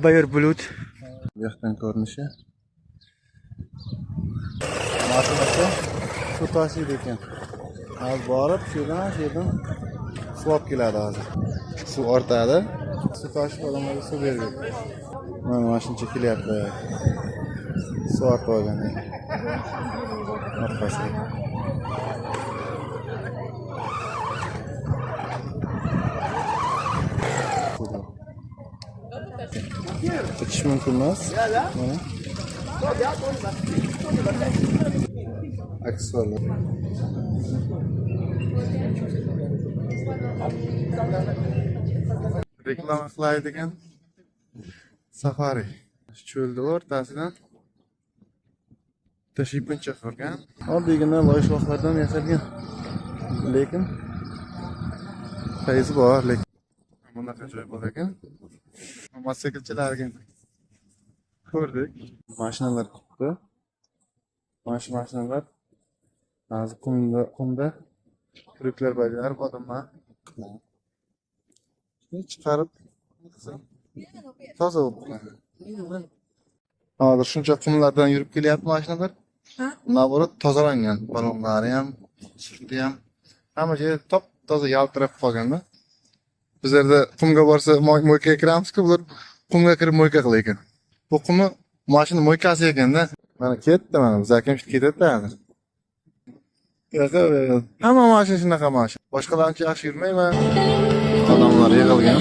Bayer bulut. Bu yoqdan ko'rinishi. Mashinasi suv tashiydi ekan. Hozir borib, shu yerdan suv olib keladi hozir. Suv ortadi. Suv tashib odamlarga suv beradi. Mana mashina kelyapti. Suv ortib olgan. Orqasiga. Chiqish mumkin emas. Mana. Aksesuarlar. Reklama qilaydigan safari. Cho'lda o'rtasidan tashibincha qurgan. Oddiygina loyishvoqlardan yasalgan. Lekin fayzi bor, lekin bunaqa joy bor ekan. Mototsiklchilarga ko'rdik. Mashinalar chiqdi. Mashinalar hozir qumda turiklar bajarib odamlar chiqarib toza bo'lib. Hozir shuncha qumlardan yurib kelyapti mashinalar. Naborot tozalangan. Balonlari ham, sirti ham hamma joy top-toza yaltirab qolganda. Bizlarda qumga borsa mo'ykaga kiramiz-ku, bular qumga kirib mo'yka qilar ekan. Bu qumni mashina mo'ykasi ekanda. Mana ketdi, mana biz akam ketadi hozir. Hamma mashina shunaqa mashina. Boshqalarcha yaxshi yurmayman. Odamlar yig'ilgan.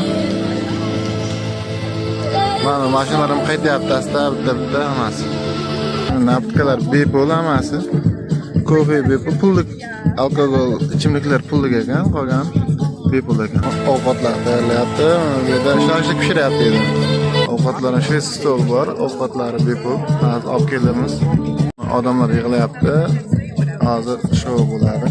Mana mashinalarim qaytyapti asta bitta hammasi. Naptikalar bepul hammasi. Kofe bepul, pullik alkogol ichimliklar pullik ekan, qolgan bepul ekan. Ovqatlar tayyorlayapti, bu yerda shoshlik pishiryapti edi. Ovqatlarning shu stol bor, ovqatlari bepul. Hozir olib kelamiz. Odamlar yig'layapti. Hozir shou bo'ladi.